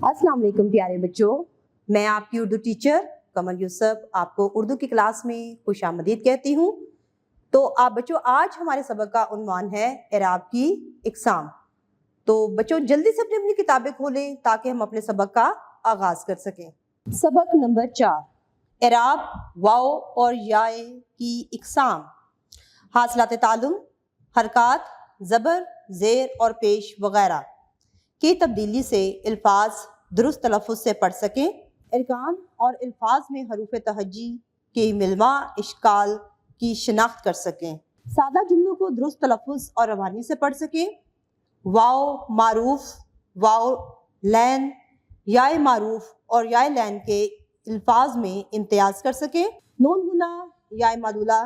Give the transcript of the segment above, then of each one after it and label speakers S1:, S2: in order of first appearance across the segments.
S1: अस्सलाम वालेकुम प्यारे बच्चों, मैं आपकी उर्दू टीचर कमल यूसुफ आपको उर्दू की क्लास में खुशामदीद कहती हूँ। तो आप बच्चों, आज हमारे सबक का उन्वान है एराब की इकसाम। तो बच्चों जल्दी से अपनी किताबें खोलें ताकि हम अपने सबक का आगाज कर सकें। सबक नंबर 4, एराब वाओ और याए की इकसाम। हासिलात तालुम, हरकात, ज़बर, ज़ेर और पेश वगैरह की तब्दीली से अल्फाज दुरुस्त तलफ़ुज़ से पढ़ सकें। अरकान और अल्फाज में हरूफ तहज्जी के मिलवा इश्काल की शिनाख्त कर सकें। सादा जुमलों को दुरुस्त तलफ़ुज़ और रवानी से पढ़ सकें। वाओ मारूफ, वाओ लैन, याए मारूफ और याए लैन के अल्फाज में इम्तियाज़ कर सकें। नून गुना, याए मादुला,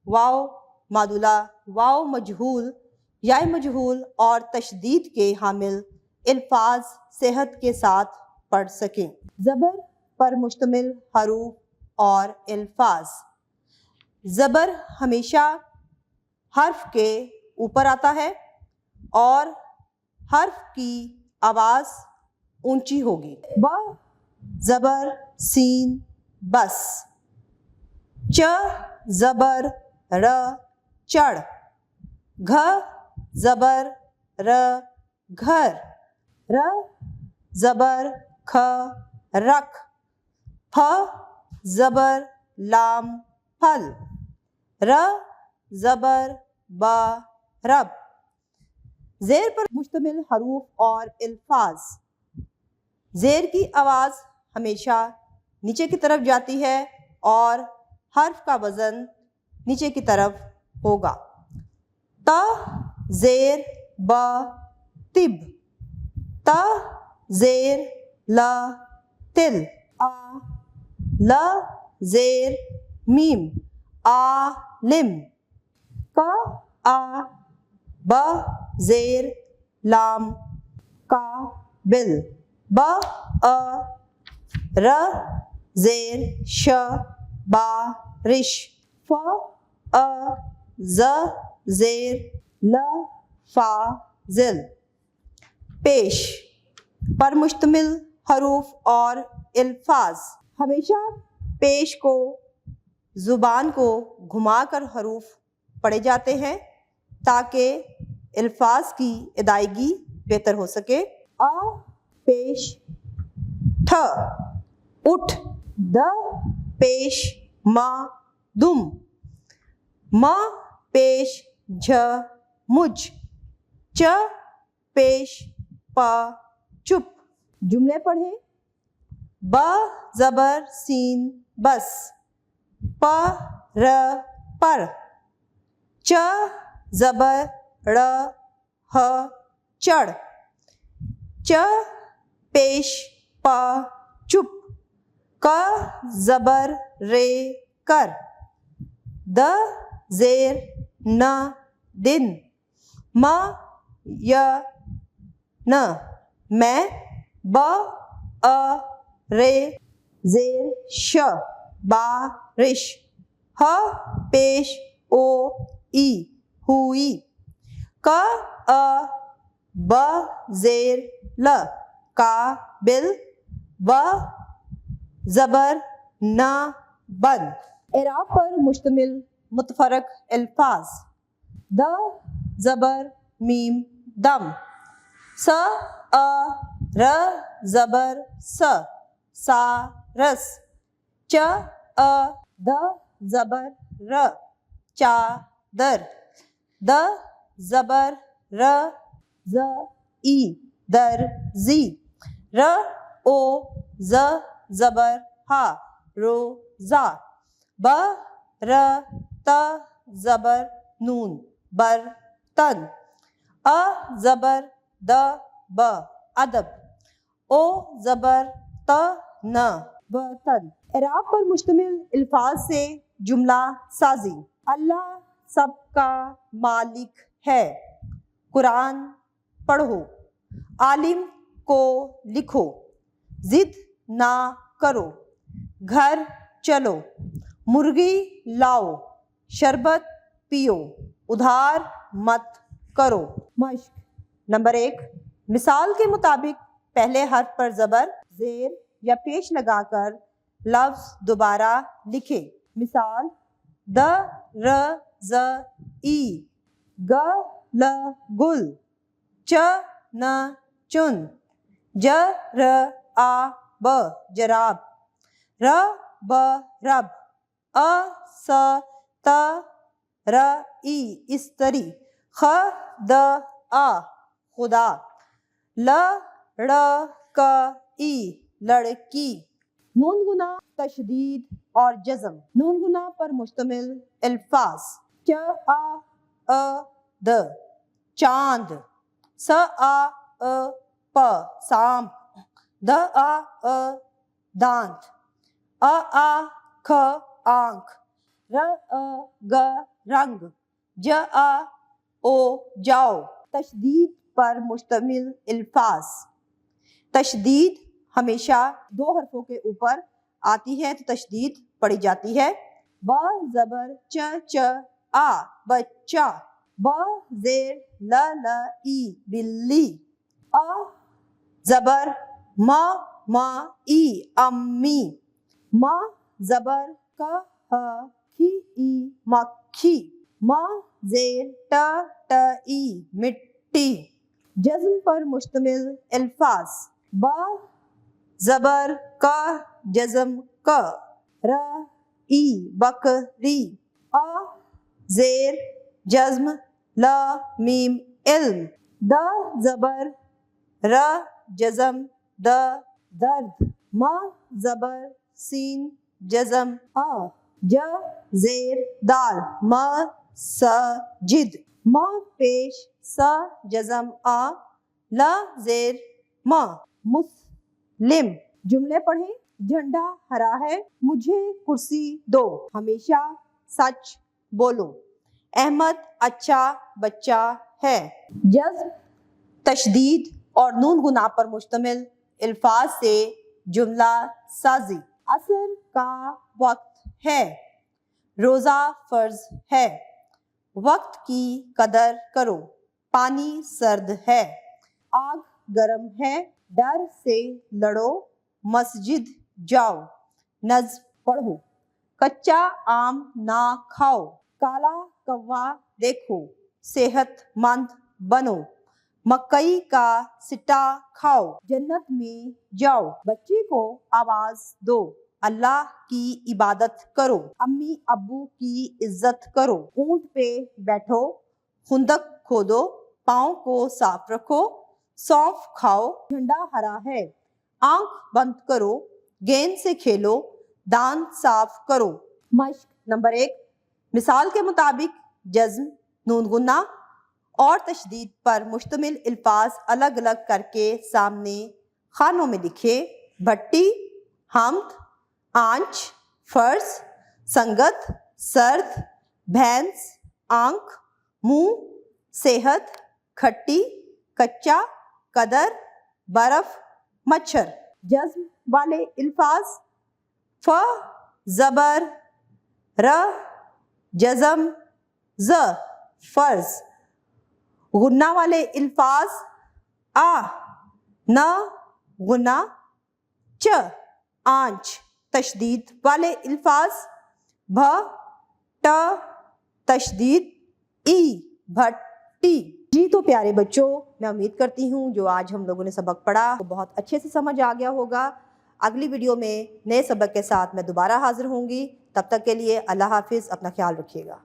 S1: वाओ मादुला, वाओ मजहूल, याए मजहूल और तशदीद के हामिल अल्फाज सेहत के साथ पढ़ सकें। ज़बर पर मुश्तमिल हरूफ और अल्फाज। ज़बर हमेशा हर्फ के ऊपर आता है और हर्फ की आवाज़ ऊंची होगी। ब ज़बर सीन बस। च ज़बर र चढ़। घ ज़बर र घर। र ज़बर ख रख। फ ज़बर लाम फल। र ज़बर ब रब। ज़ेर पर मुश्तमिल हरूफ और अल्फाज। ज़ेर की आवाज़ हमेशा नीचे की तरफ जाती है और हर्फ का वज़न नीचे की तरफ होगा। त ज़ेर ब तिब। त ज़ेर ल तिल। आ ल ज़ेर मीम आलिम। क आ ब ज़ेर लाम काबिल। ब अ र ज़ेर श बारिश। फ अ ज़ ज़ेर ल फाजिल। पेश पर मुश्तमिल हरूफ और अल्फाज। हमेशा पेश को ज़ुबान को घुमाकर हरूफ पढ़े जाते हैं ताकि अल्फाज की अदायगी बेहतर हो सके। अ पेश ठ उठ। द पेश मा दुम। म पेश झ मुझ। च पेश प चुप। जुमले पढ़ें। ब ज़बर सीन बस। प र पर। च ज़बर र ह चढ़। च पेश प चुप। क ज़बर रे कर। द ज़ेर न दिन। म य न मैं। ब अ रे ज़ेर श बारिश। ह पेश ओ ई हुई। क अ ब ज़ेर ल काबिल। ब ज़बर न बन। एराब पर मुश्तमिल मुतफरक अल्फाज। द ज़बर मीम दम। स अ र ज़बर स सारस। च अ द ज़बर र चादर। द ज़बर र ज़ ई दर्जी। र ओ ज़ ज़बर हा रोज़ा। ब र त ज़बर नून बर्तन। अ ज़बर द ब अदब। ओ ज़बर त न बतन। एराब पर मुश्तमिल अल्फाज से जुमला साजी। अल्लाह सबका मालिक है। कुरान पढ़ो। आलिम को लिखो। जिद ना करो। घर चलो। मुर्गी लाओ। शरबत पियो। उधार मत करो। मश्क नंबर 1, मिसाल के मुताबिक پہلے حرف پر زبر زیر یا پیش لگا کر لفظ دوبارہ لکھیں. مثال د ر ز ای گ ل گل چ ن چن ج ر آ ب جراب ر ب رب ا س ت ر ای استری خ د آ خدا ل ڑ ک ای لڑکی. نون گنا تشدید اور جزم. نون گنا پر مشتمل الفاظ چ آ ا د چاند س آ ا پ سانپ د آ ا دانت ا آ کھ آنکھ ر ا گ رنگ ج آ او جاؤ. تشدید پر مشتمل الفاظ. تشدید ہمیشہ دو حرفوں کے اوپر آتی ہے تو تشدید پڑھی جاتی ہے. ب زبر چ چ آ بچہ ب زیر ل ل ای بلی ا زبر م م ای امی م زبر ک ہ کھی ای مکھی م زیر ٹ ٹ ای مٹی. جزم پر مشتمل الفاظ. ب زبر ک جزم ک ر ای بکری ا زیر جزم ل میم علم د زبر ر جزم د درد م زبر سین جزم ا ج زیر دال مسجد م پیش س جزم آ ل زیر م مسلم. جملے پڑھیں. جھنڈا ہرا ہے مجھے کرسی دو ہمیشہ سچ بولو احمد اچھا بچہ ہے. جزم تشدید اور نون گنا پر مشتمل الفاظ سے جملہ سازی. عصر کا وقت ہے روزہ فرض ہے وقت کی قدر کرو پانی سرد ہے آگ گرم ہے ڈر سے لڑو مسجد جاؤ نظم پڑھو کچا آم نہ کھاؤ کالا کوا دیکھو صحت مند بنو مکئی کا سٹا کھاؤ جنت میں جاؤ بچے کو آواز دو اللہ کی عبادت کرو امی ابو کی عزت کرو اونٹ پہ بیٹھو خندق کھودو پاؤں کو صاف رکھو سونف کھاؤ جھنڈا ہرا ہے آنکھ بند کرو گیند سے کھیلو دانت صاف کرو. مشق نمبر 1. مثال کے مطابق جزم نون گنا اور تشدید پر مشتمل الفاظ الگ الگ کر کے سامنے خانوں میں لکھے. بھٹی حمد آنچ فرض سنگت سرد بھینس آنکھ منہ صحت کھٹی کچا قدر برف مچھر. جزم والے الفاظ ف زبر ر جزم ز فرض غنہ والے الفاظ آ ن غنہ چ آنچ تشدید والے الفاظ بھ ٹ تشدید ای بھٹی. جی تو پیارے بچوں میں امید کرتی ہوں جو آج ہم لوگوں نے سبق پڑھا وہ بہت اچھے سے سمجھ آ گیا ہوگا. اگلی ویڈیو میں نئے سبق کے ساتھ میں دوبارہ حاضر ہوں گی. تب تک کے لیے اللہ حافظ. اپنا خیال رکھیے گا.